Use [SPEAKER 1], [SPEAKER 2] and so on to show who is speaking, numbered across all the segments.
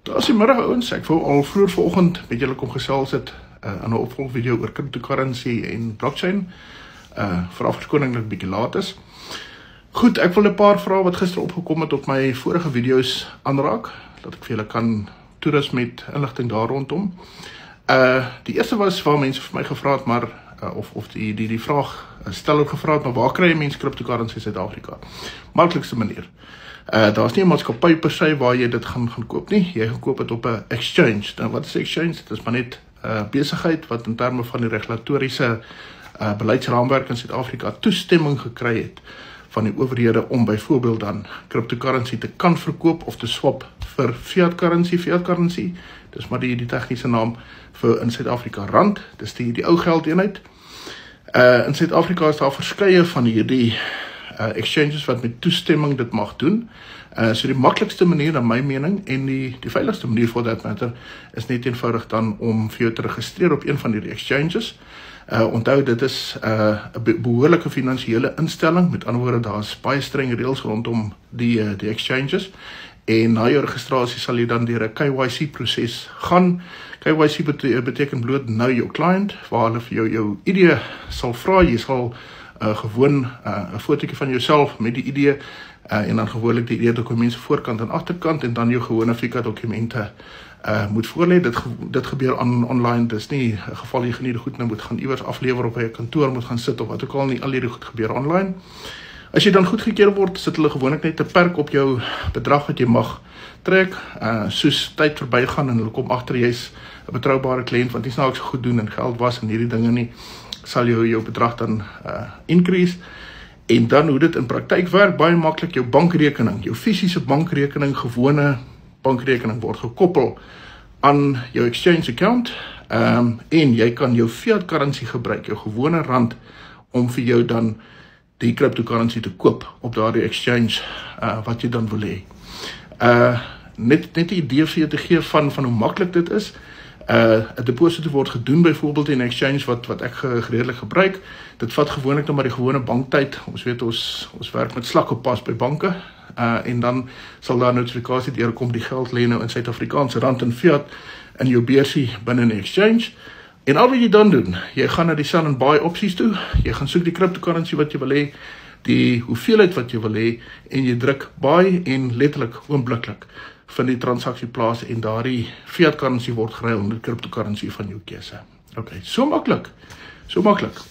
[SPEAKER 1] Daar is die middag ouens, ek wou al vroeër vanoggend met julle kom gesels het aan 'n opvolgvideo oor cryptocurrency en blockchain. Vir verskoning dat ek bietjie laat is. Goed, ek wil 'n paar vrae wat gister opgekom het op my vorige video's aanraak, dat ek vir julle kan toerus met inligting daar rondom. Die eerste was waar mense vir my gevra het, maar of die vraag steller gevra het, maar waar kry jy mense cryptocurrency in Suid-Afrika? Maklikste manier. Daar's nie 'n maatskappy per se waar jy dit gaan koop nie. Jy gaan koop dit op 'n exchange. Nou wat is 'n exchange? Dit is maar net besigheid wat in terme van die regulatoriese beleidsraamwerk in Suid-Afrika toestemming gekry het van die owerhede om byvoorbeeld dan cryptocurrency te kan verkoop of te swap vir fiat currency. Fiat currency, dis maar die tegniese naam vir in Suid-Afrika rand. Dis die ou geldeenheid. In Suid-Afrika is daar verskeie van hierdie exchanges wat met toestemming dit mag doen. So die maklikste manier na my mening en die veiligste manier for that matter is net eenvoudig dan om vir jou te registreer op een van hierdie exchanges. Onthou dit is 'n behoorlike finansiële instelling, met ander woorde daar is baie streng reëls rondom die exchanges. En na jou registrasie sal jy dan deur 'n KYC proses gaan. KYC beteken bloot know your client, waar hulle vir jou ID sal vra. Jy sal gewoon 'n fotootjie van jouself met die ID en dan gewoonlik die ID-dokumente voorkant en agterkant en dan jou gewone FICA-dokumente moet voorlê. Dit gebeur online. Dis nie 'n geval jy geniet goed nou moet gaan iewers aflewer op by 'n kantoor moet gaan sit of wat ook al nie. Al hierdie goed gebeur online. As jy dan goedgekeur word, sit hulle gewoonlik net 'n perk op jou bedrag wat jy mag trek. Soos tyd verbygaan en hulle kom agter jy's 'n betroubare kliënt want jy's nou ook so goed doen en geld was en hierdie dinge nie, sal jou bedrag dan increase. En dan hoe dit in praktyk werk, baie maklik, jou bankrekening, jou fisiese bankrekening, gewone bankrekening word gekoppel aan jou exchange account, en jy kan jou fiat currency gebruik, jou gewone rand, om vir jou dan die cryptocurrency te koop op daardie exchange wat jy dan wil hê. Net 'n idee vir jou te gee van hoe maklik dit is. 'n deposito word gedoen byvoorbeeld in 'n exchange wat ek gereedelik gebruik. Dit vat gewoonlik nou maar die gewone banktyd. Ons weet ons werk met slakkepas by banke. En dan sal daar notifikasie deurkom die geld lê nou in Suid-Afrikaanse rand en fiat in jou beursie binne 'n exchange. En al wat jy dan doen, jy gaan na die sell and buy opsies toe. Jy gaan soek die cryptocurrency wat jy wil hê, die hoeveelheid wat jy wil hê en jy druk buy en letterlik oombliklik van die transaksie plaas en daardie fiat currency word geruil met cryptocurrency van jou keuse. Okay, so maklik. So maklik.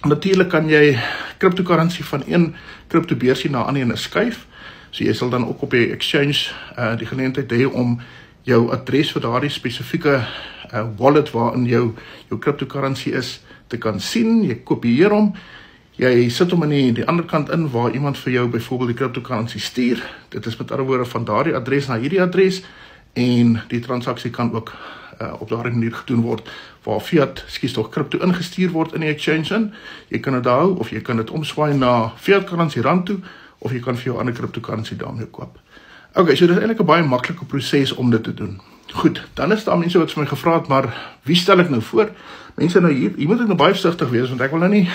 [SPEAKER 1] Natuurlik kan jy cryptocurrency van een cryptobeursie na 'n ander skuif. So jy sal dan ook op die exchange die geleentheid hê om jou adres vir daardie spesifieke wallet waarin jou cryptocurrency is te kan sien. Jy kopieer hom. Jy sit hom aan die ander kant in waar iemand vir jou byvoorbeeld die cryptocurrency stuur. Dit is met ander woorde van daardie adres na hierdie adres en die transaksie kan ook op daardie manier gedoen word waar fiat, crypto ingestuur word in die exchange in. Jy kan dit hou of jy kan dit omswaai na fiat currency rand toe of jy kan vir jou ander cryptocurrency daarmee koop. Okay, so dit is eintlik 'n baie maklike proses om dit te doen. Goed, dan is daar mense wat vir my gevra het, maar wie stel ek nou voor? Mense nou hier moet ek nou baie versigtig wees want ek wil nou nie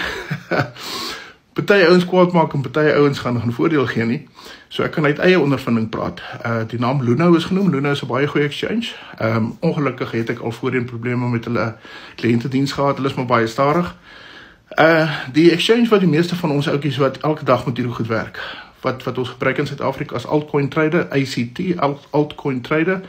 [SPEAKER 1] party ouens kwaad maak en party ouens gaan voordeel gee nie. So ek kan uit eie ondervinding praat. Die naam Luno is genoem. Luno is 'n baie goeie exchange. Ongelukkig het ek al voorheen probleme met hulle kliëntediens gehad. Hulle is maar baie stadig. Die exchange wat die meeste van ons ouetjies wat elke dag met hierdie goed werk. Wat ons gebruik in Suid-Afrika as Altcoin Trader, ACT, Altcoin Trader.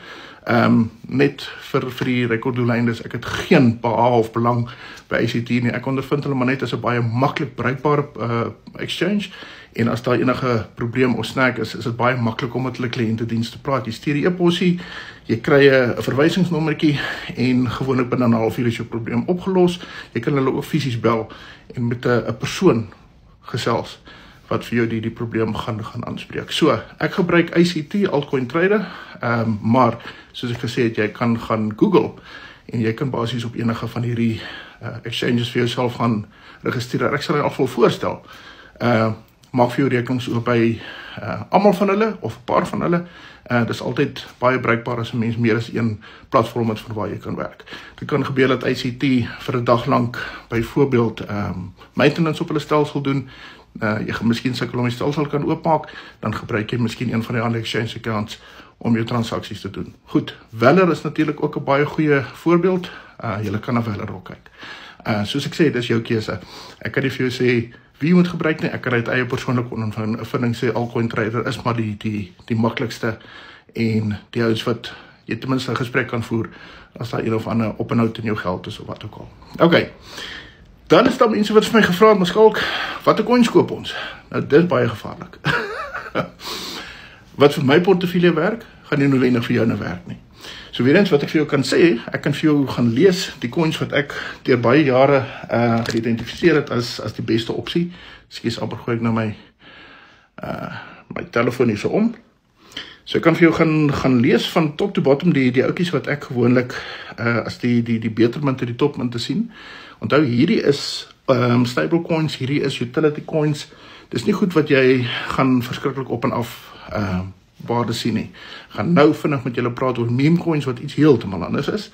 [SPEAKER 1] Net vir die rekorddoeleindes, ek het geen behaal of belang by ACT nie. Ek ondervind hulle maar net as 'n baie maklik bruikbare exchange. En as daar enige probleem of snack is dit baie maklik om met hulle kliëntediens te praat. Jy stuur die e-posie, jy kry 'n verwysingsnommertjie en gewoonlik binne 'n halfuur is jou probleem opgelos. Jy kan hulle ook fisies bel en met 'n persoon gesels wat vir jou die probleem gaan aanspreek. So, ek gebruik ACT, Altcoin Trader, maar soos ek gesê het, jy kan gaan Google en jy kan basies op enige van hierdie exchanges vir jouself gaan registreer. Ek sal in afval voorstel. Maak vir jou rekenings oop by almal van hulle of 'n paar van hulle. Dis altyd baie bruikbaar as 'n mens meer as een platform het van waar jy kan werk. Dit kan gebeur dat ACT vir 'n dag lank byvoorbeeld maintenance op hulle stelsel doen. Jy gaan miskien sukkel om die stelsel kan oopmaak, dan gebruik jy miskien een van die ander exchange accounts om jou transaksies te doen. Goed, Weller is natuurlik ook 'n baie goeie voorbeeld. Jy kan na Weller ook kyk. Soos ek sê, dis jou keuse. Ek kan nie vir jou sê wie jy moet gebruik nie. Ek kan uit eie persoonlike ondervinding sê Altcoin Trader is maar die maklikste en die ouens wat jy ten minste 'n gesprek kan voer as daar een of ander openhoud in jou geld is of wat ook al. Okay. Dan is daar mense wat vir my gevra het, maar Skalk, watter coins koop ons? Nou, dit is baie gevaarlik. Wat vir my portefeulje werk, gaan nie noodwendig vir jou nou werk nie. So weer eens wat ek vir jou kan sê, ek kan vir jou gaan lees die coins wat ek deur baie jare geïdentifiseer het as die beste opsie. Ekskuus, amper gooi ek nou my telefoon hier so om. So ek kan vir jou gaan lees van top to bottom die ouetjies wat ek gewoonlik as die betermunt en die topmunt te sien. Onthou, hierdie is stable coins, hierdie is utility coins. Dis nie goed wat jy gaan verskriklik op en af waarde sien nie. Gaan nou vinnig met julle praat oor meme coins wat iets heeltemal anders is.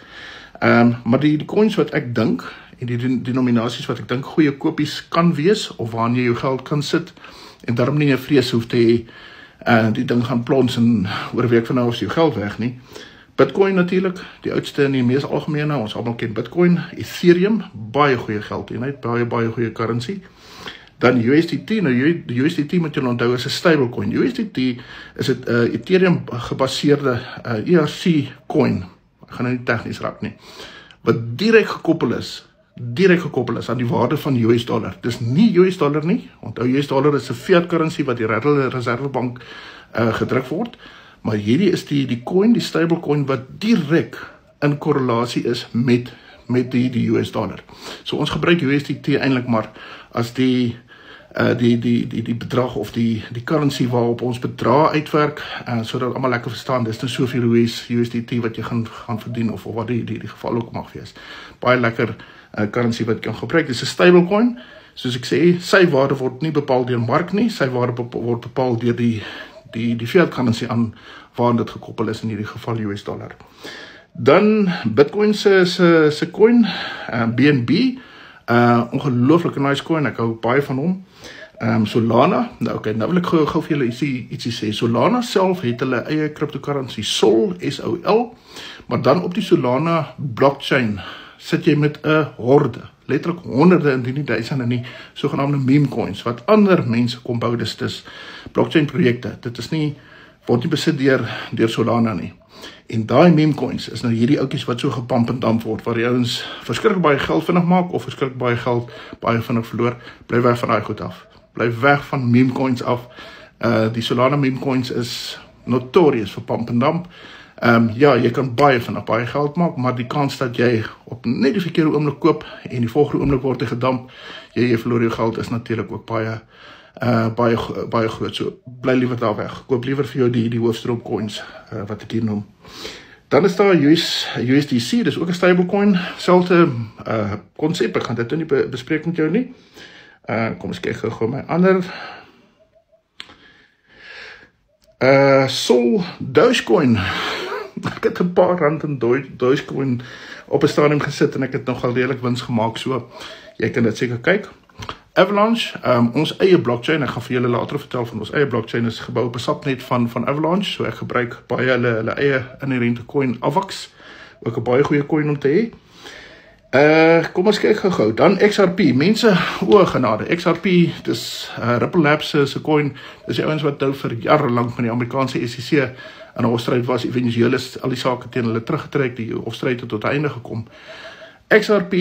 [SPEAKER 1] Maar die coins wat ek dink en die denominasies wat ek dink goeie kopies kan wees of waarin jy jou geld kan sit en daarom nie 'n vrees hoef te hê die ding gaan plons en oor 'n week van nou is jou geld weg nie. Bitcoin natuurlik, die oudste en die mees algemene, ons almal ken Bitcoin, Ethereum, baie goeie geldeenheid, baie goeie currency. Dan USDT, nou die USDT moet jy onthou is 'n stablecoin. USDT is 'n Ethereum gebaseerde ERC coin. Ek gaan nou nie tegnies raak nie. Wat direk gekoppel is aan die waarde van US dollar. Dis nie US dollar nie. Onthou US dollar is 'n fiat currency wat die Reservebank gedruk word. Maar hierdie is die coin, die stablecoin wat direk in korrelasie is met die US dollar. So ons gebruik USDT eintlik maar as die bedrag of die currency waarop ons bedrag uitwerk, sodat almal lekker verstaan, dis nou soveel USDT wat jy gaan verdien of wat die geval ook mag wees. Baie lekker currency wat jy kan gebruik. Dis 'n stablecoin. Soos ek sê, sy waarde word nie bepaal deur mark nie, sy waarde word bepaal deur die fiat currency aan waarin dit gekoppel is, in hierdie geval US dollar. Dan Bitcoin se coin, BNB, ongelooflike nice coin, ek hou baie van hom. Solana, nou wil ek gou vir julle ietsie sê. Solana self het hulle eie cryptocurrency, Sol, SOL, maar dan op die Solana blockchain sit jy met 'n horde, letterlik honderde indien nie duisende in die sogenaamde meme coins, wat ander mense kom bou, dis blockchain projekte, dit is word nie besit deur Solana nie. En daai meme coins is nou hierdie ouetjies wat so gepamp en damp word, waar die ouens verskriklik baie geld vinnig maak, of verskriklik baie geld baie vinnig verloor. Bly weg van daai goed af. Bly weg van meme coins af. Die Solana meme coins is notorious vir pamp en damp. Ja, jy kan baie vinnig baie geld maak, maar die kans dat jy op net die verkeerde oomblik koop en die volgende oomblik word hy gedamp, jy verloor jou geld, is natuurlik ook baie groot. So bly liewer daar weg. Koop liewer vir jou die hoofstroom coins wat ek hier noem. Dan is daar USDC, dis ook 'n stablecoin, selfde konsep. Ek gaan dit nie bespreek met jou nie. Kom ons kyk gou my ander. Sol, Dogecoin. Ek het 'n paar rand in Dogecoin op 'n stadium gesit en ek het nogal redelik wins gemaak, so jy kan dit seker kyk. Avalanche, ons eie blockchain, ek gaan vir julle later vertel van ons eie blockchain, is gebou op 'n subnet van Avalanche, so ek gebruik baie hulle eie inherente coin, AVAX, ook 'n baie goeie coin om te hê. Kom ons kyk gou. Dan XRP, mense, genade, XRP, dis Ripple Labs se coin, dis die ouens wat nou vir jare lank van die Amerikaanse SEC in 'n hofstryd was, eventueel is al die sake teen hulle teruggetrek, die hofstryd het tot 'n einde gekom. XRP,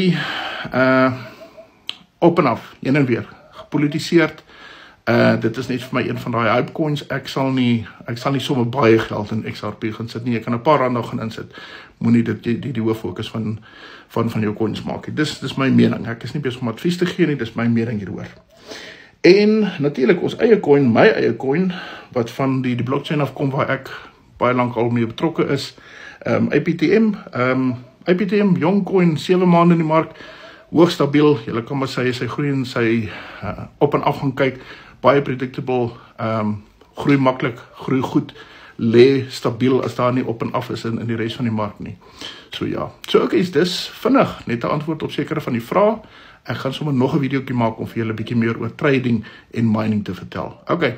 [SPEAKER 1] op en af, heen en weer, gepolitiseerd. Dit is net vir my een van daai hype coins. Ek sal nie sommer baie geld in XRP gaan sit nie. Ek kan 'n paar rand nog gaan insit. Moenie dit die hoof fokus van jou coins maak. Dis my mening. Ek is nie besig om advies te gee nie, dis my mening hieroor. En natuurlik ons eie coin, my eie coin, wat van die blockchain afkom waar ek baie lank al mee betrokke is. APTM, jong coin, 7 maande in die mark, hoog stabiel. Julle kan maar sê sy groei en sy op en af gaan kyk, baie predictable, groei maklik, groei goed, lê stabiel as daar nie op en af is in die res van die mark nie. So ja, so okay, is dis vinnig, net 'n antwoord op sekere van die vrae. Ek gaan sommer nog 'n videoetjie maak om vir julle 'n bietjie meer oor trading en mining te vertel. Okay.